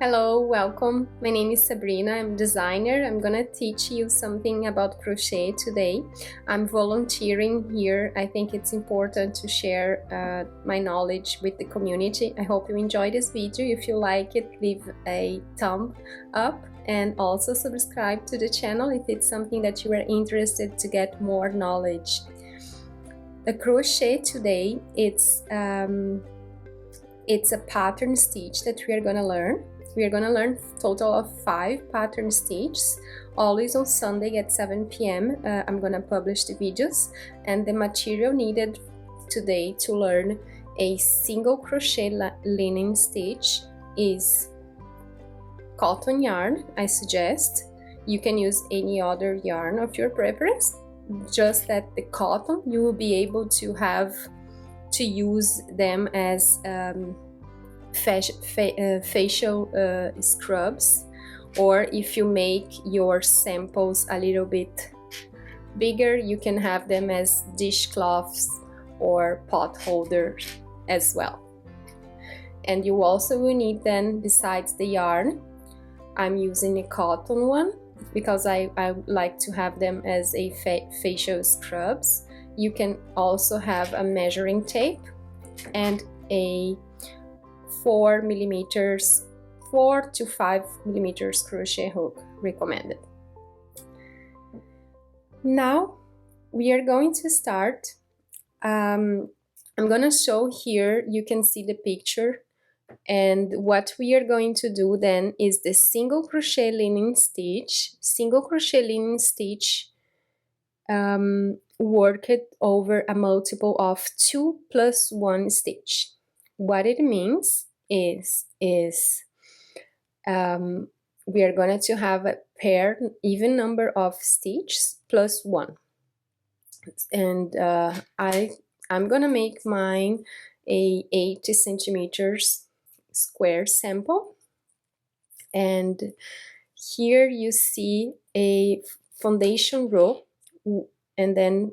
Hello, welcome. My name is Sabrina. I'm a designer. I'm gonna teach you something about crochet today. I'm volunteering here. I think it's important to share my knowledge with the community. I hope you enjoy this video. If you like it, leave a thumb up and also subscribe to the channel if it's something that you are interested to get more knowledge. The crochet today, it's a pattern stitch that we are gonna learn. We are gonna learn a total of 5 pattern stitches, always on Sunday at 7 p.m. I'm gonna publish the videos, and the material needed today to learn a single crochet linen stitch is cotton yarn. I suggest you can use any other yarn of your preference, just that the cotton you will be able to have to use them as facial scrubs, or if you make your samples a little bit bigger, you can have them as dishcloths or pot holders as well. And you also will need then, besides the yarn, I'm using a cotton one because I like to have them as a facial scrubs. You can also have a measuring tape and a 4 to 5 millimeters crochet hook recommended. Now we are going to start. I'm gonna show here, you can see the picture, and what we are going to do then is the single crochet linen stitch. Single crochet linen stitch, work it over a multiple of 2 plus 1 stitch. What it means is we are going to have a paired even number of stitches plus 1, and I'm gonna make mine a 80 centimeters square sample. And here you see a foundation row, and then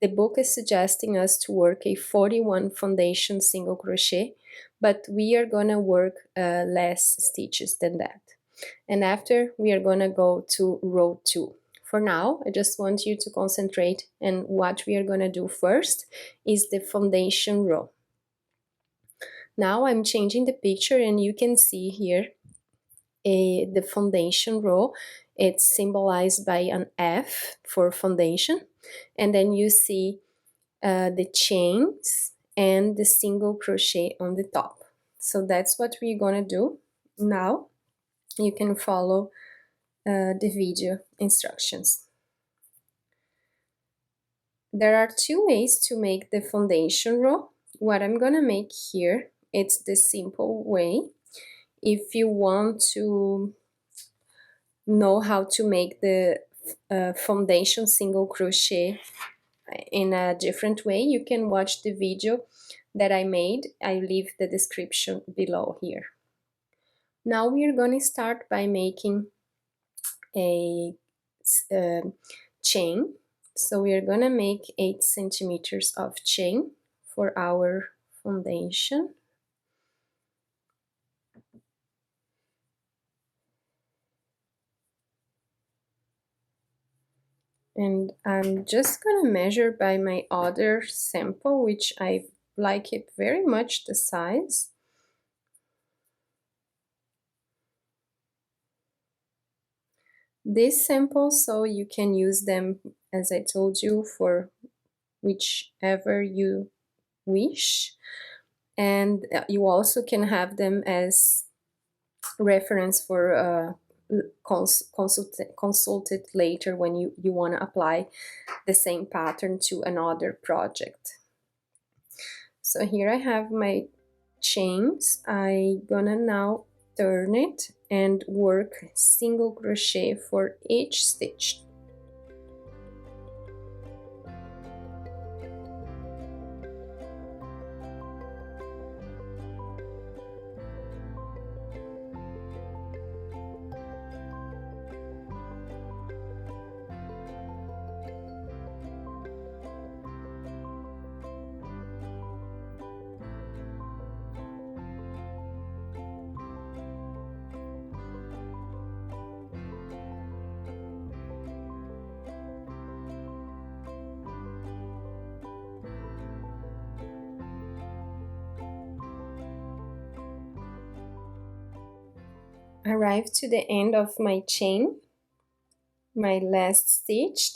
the book is suggesting us to work a 41 foundation single crochet, but we are gonna work less stitches than that. And after, we are gonna go to row 2. For now, I just want you to concentrate, and what we are gonna do first is the foundation row. Now I'm changing the picture, and you can see here the foundation row. It's symbolized by an F for foundation, and then you see the chains and the single crochet on the top. So that's what we're gonna do now. You can follow the video instructions. There are 2 ways to make the foundation row. What I'm gonna make here, it's the simple way. If you want to know how to make the foundation single crochet in a different way, you can watch the video that I made. I leave the description below here. Now we are going to start by making a chain. So we are going to make 8 centimeters of chain for our foundation. And I'm just gonna measure by my other sample, which I like it very much, the size. This sample, so you can use them, as I told you, for whichever you wish. And you also can have them as reference for consult it later when you want to apply the same pattern to another project. So here I have my chains. I'm gonna now turn it and work single crochet for each stitch. arrived to the end of my chain, my last stitch.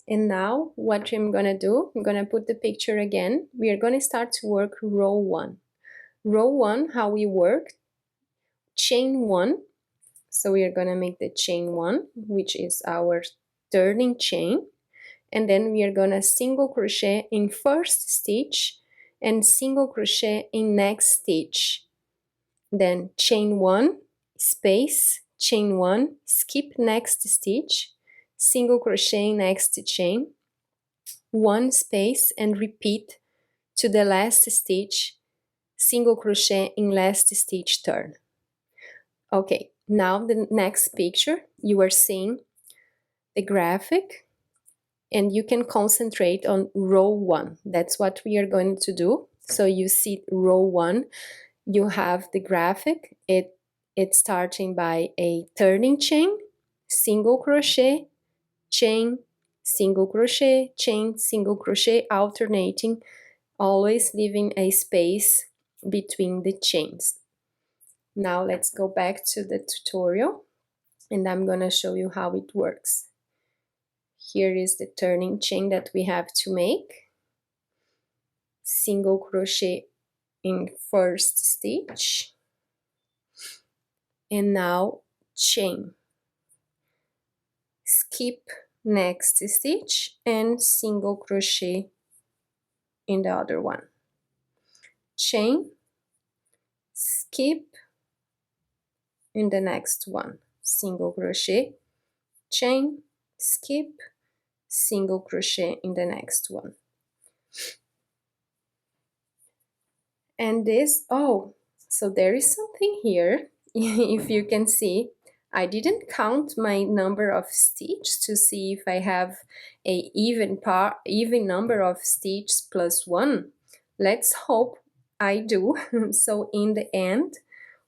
And now what I'm gonna do, I'm gonna put the picture again. We are gonna start to work row 1. Row 1, how we work, chain 1. So we are gonna make the chain 1, which is our turning chain. And then we are gonna single crochet in first stitch and single crochet in next stitch. Then chain 1, space, chain 1, skip next stitch, single crochet next chain, 1 space, and repeat to the last stitch, single crochet in last stitch turn. Okay, now the next picture, you are seeing the graphic, and you can concentrate on row 1. That's what we are going to do. So you see row 1, you have the graphic. It's starting by a turning chain, single crochet, chain, single crochet, chain, single crochet, alternating, always leaving a space between the chains. Now let's go back to the tutorial, and I'm gonna show you how it works. Here is the turning chain that we have to make. Single crochet in first stitch, and now chain, skip next stitch, and single crochet in the other one, chain, skip in the next one, single crochet, chain, skip, single crochet in the next one. And this, oh, so there is something here. If you can see, I didn't count my number of stitches to see if I have a even number of stitches plus 1. Let's hope I do. So in the end,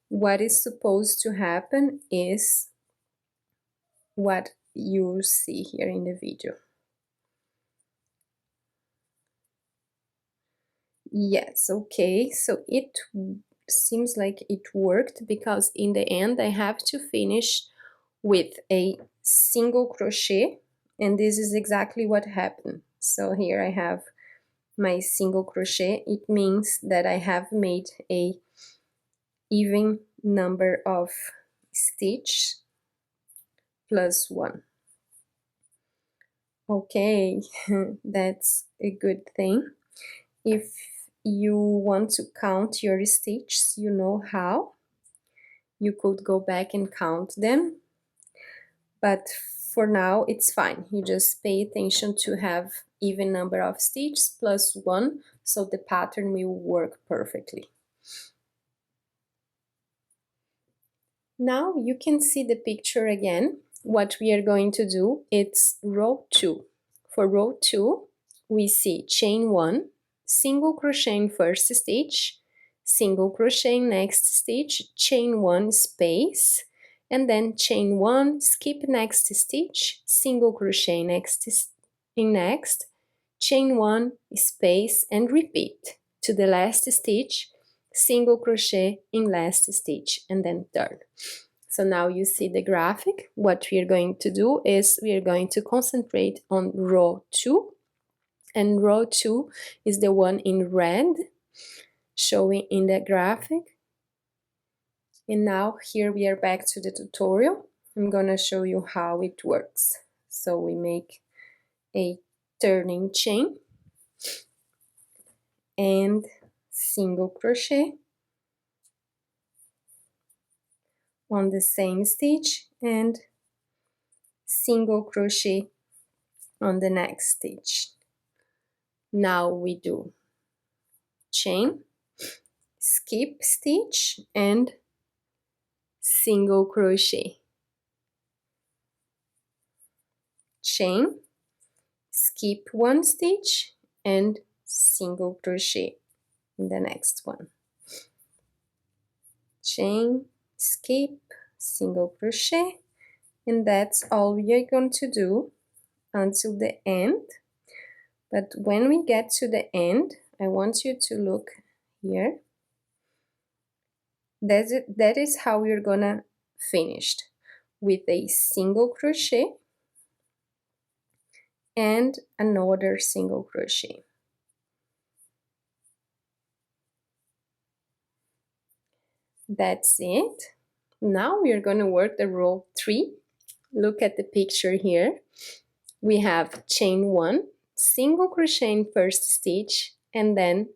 what is supposed to happen is what you see here in the video. Yes, okay, so it seems like it worked, because in the end I have to finish with a single crochet, and this is exactly what happened. So here I have my single crochet. It means that I have made a even number of stitch plus 1. Okay, that's a good thing. If you want to count your stitches, you know how. You could go back and count them, but for now it's fine. You just pay attention to have even number of stitches plus 1, so the pattern will work perfectly. Now you can see the picture again. What we are going to do, it's row 2. For row 2, we see chain 1, single crochet in first stitch, single crochet next stitch, chain 1 space, and then chain 1, skip next stitch, single crochet next, chain 1 space, and repeat to the last stitch, single crochet in last stitch, and then turn. So now you see the graphic. What we are going to do is we are going to concentrate on row 2, and row 2 is the one in red showing in the graphic. And now here we are back to the tutorial. I'm gonna show you how it works. So we make a turning chain and single crochet on the same stitch, and single crochet on the next stitch. Now we do chain, skip stitch, and single crochet, chain, skip 1 stitch, and single crochet in the next one, chain, skip, single crochet, and that's all we are going to do until the end. But when we get to the end, I want you to look here. That is how we're gonna finished with a single crochet and another single crochet. That's it. Now we are going to work the row 3. Look at the picture here. We have chain 1, single crochet in first stitch, and then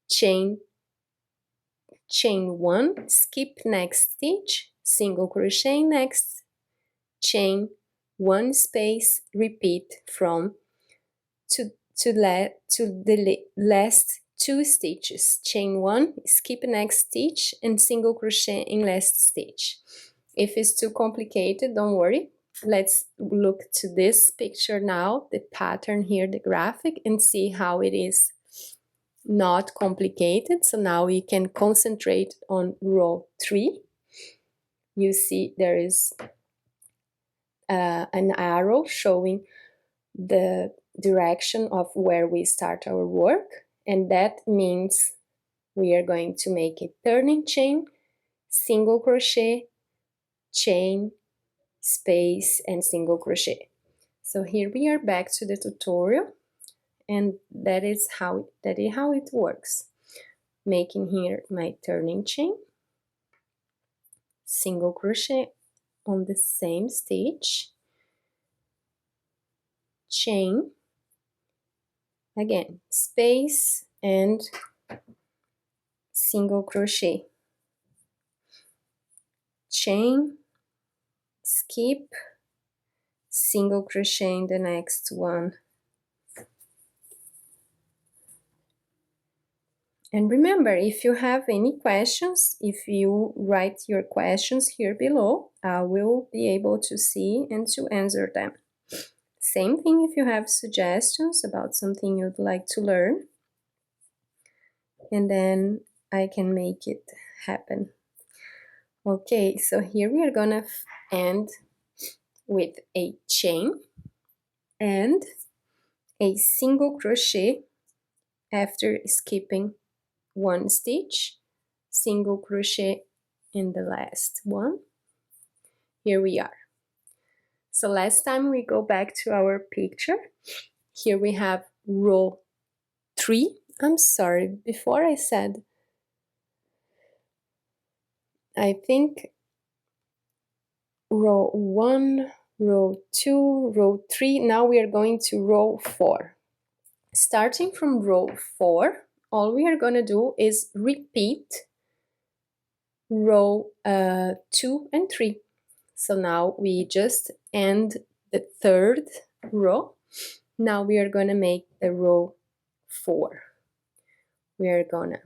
chain 1, skip next stitch, single crochet next, chain 1 space, repeat from to the last 2 stitches, chain 1, skip next stitch, and single crochet in last stitch. If it's too complicated, don't worry. Let's look to this picture now, the pattern here, the graphic, and see how it is not complicated. So now we can concentrate on row 3. You see there is an arrow showing the direction of where we start our work, and that means we are going to make a turning chain, single crochet, chain, space, and single crochet. So here we are back to the tutorial, and that is how it works. Making here my turning chain, single crochet on the same stitch, chain, again space and single crochet, chain, skip, single crochet in the next one. And remember, if you have any questions, if you write your questions here below, I will be able to see and to answer them. Same thing if you have suggestions about something you'd like to learn, and then I can make it happen. Okay, so here we are gonna end with a chain and a single crochet after skipping 1 stitch, single crochet in the last one. Here we are. So last time we go back to our picture. Here we have row 3. I'm sorry, before I said, I think row 1, row 2, row 3. Now we are going to row 4. Starting from row 4, all we are going to do is repeat row 2 and 3. So now we just end the 3rd row. Now we are going to make the row 4. We are gonna,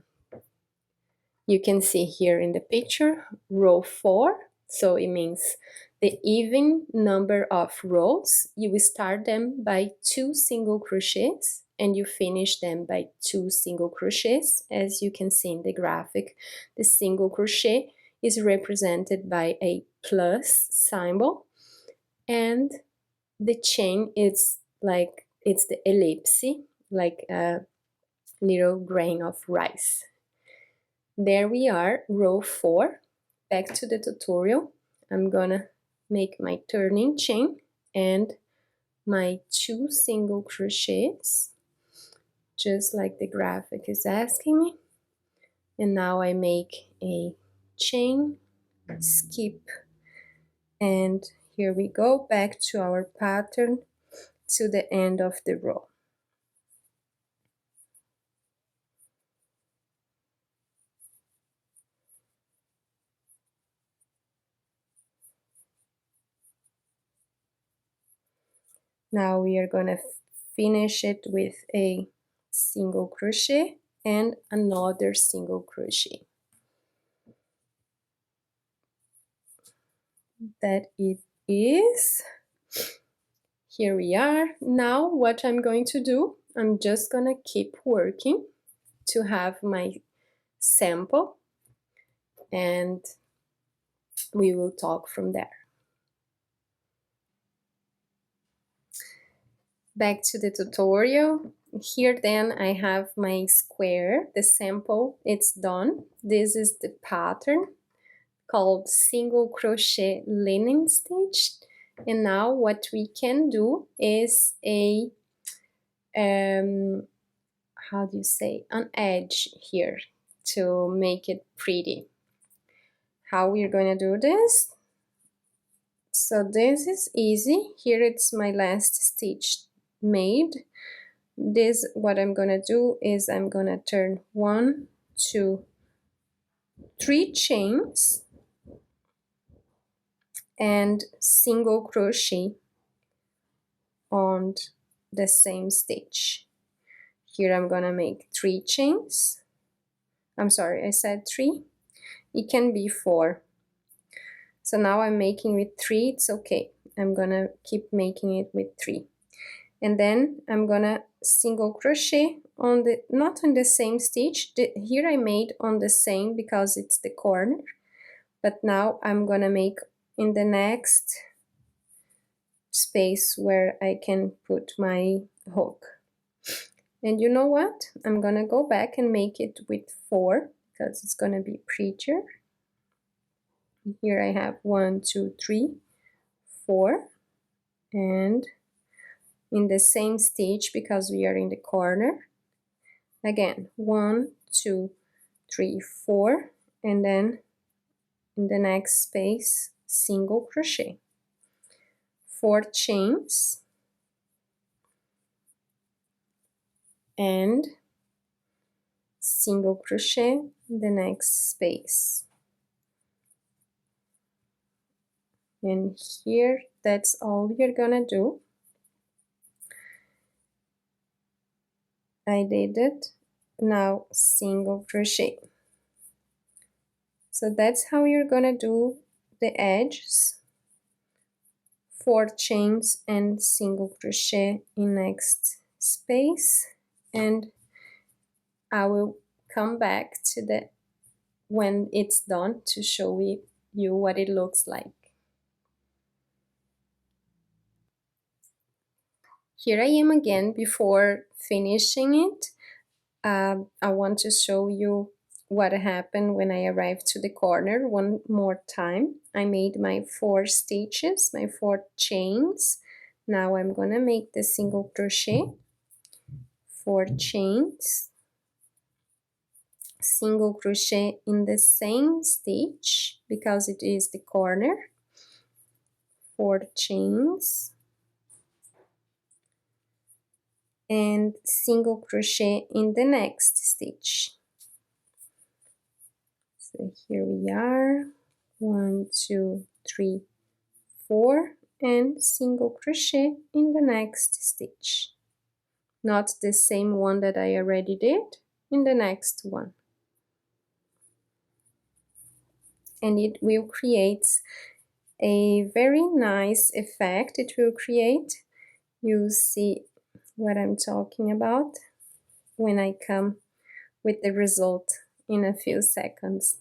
you can see here in the picture, row 4. So it means the even number of rows. You will start them by 2 single crochets and you finish them by 2 single crochets. As you can see in the graphic, the single crochet is represented by a plus symbol, and the chain is like, it's the ellipse, like a little grain of rice. There we are, row 4. Back to the tutorial. I'm gonna make my turning chain and my 2 single crochets, just like the graphic is asking me. And now I make a chain, skip, and here we go, back to our pattern to the end of the row. Now we are going to finish it with a single crochet and another single crochet. That it is. Here we are. Now what I'm going to do, I'm just going to keep working to have my sample, and we will talk from there. Back to the tutorial. Here then I have my square, the sample, it's done. This is the pattern, called single crochet linen stitch. And now what we can do is a how do you say, an edge here to make it pretty. How we're going to do this? So this is easy. Here it's my last stitch made. This, what I'm going to do is I'm going to turn 1, 2, 3 chains and single crochet on the same stitch. Here I'm gonna make 3 chains. I'm sorry, I said 3. It can be 4. So now I'm making with 3, it's okay. I'm gonna keep making it with 3. And then I'm gonna single crochet on the, not on the same stitch. Here I made on the same because it's the corner. But now I'm gonna make in the next space where I can put my hook. And you know what? I'm gonna go back and make it with 4 because it's gonna be prettier. Here I have 1, 2, 3, 4, and in the same stitch because we are in the corner. Again, 1, 2, 3, 4, and then in the next space, single crochet. 4 chains and single crochet in the next space. And here, that's all you're gonna do. I did it. Now single crochet. So that's how you're gonna do the edges. 4 chains and single crochet in next space, and I will come back to the when it's done to show you what it looks like. Here I am again before finishing it. I want to show you what happened when I arrived to the corner one more time. I made my 4 stitches, my 4 chains. Now I'm gonna make the single crochet, 4 chains, single crochet in the same stitch because it is the corner, 4 chains, and single crochet in the next stitch. So here we are, 1, 2, 3, 4, and single crochet in the next stitch. Not the same one that I already did, in the next one. And it will create a very nice effect. It will create, you'll see what I'm talking about when I come with the result in a few seconds.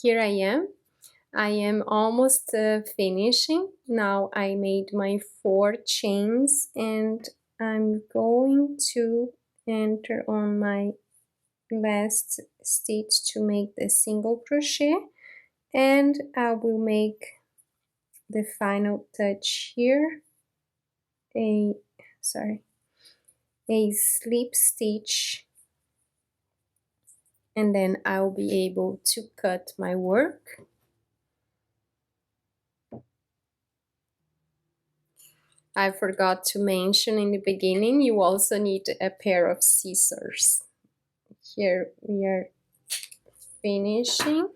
Here I am almost finishing. Now I made my 4 chains and I'm going to enter on my last stitch to make the single crochet, and I will make the final touch here, a slip stitch, and then I'll be able to cut my work. I forgot to mention in the beginning, you also need a pair of scissors. Here we are finishing.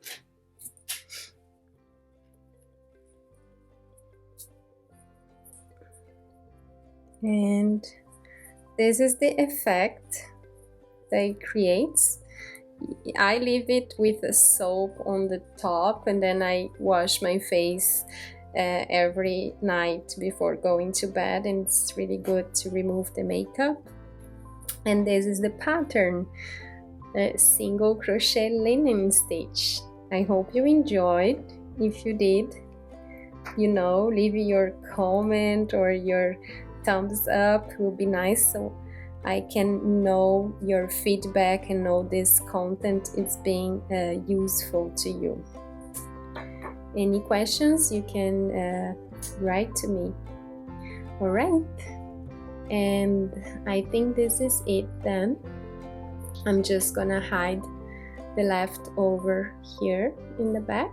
And this is the effect that it creates. I leave it with a soap on the top, and then I wash my face every night before going to bed, and it's really good to remove the makeup. And this is the pattern, single crochet linen stitch. I hope you enjoyed. If you did, you know, leave your comment or your thumbs up, it will be nice so I can know your feedback and know this content is being useful to you. Any questions, you can write to me. All right, and I think this is it then. I'm just gonna hide the leftover here in the back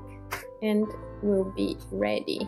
and we'll be ready.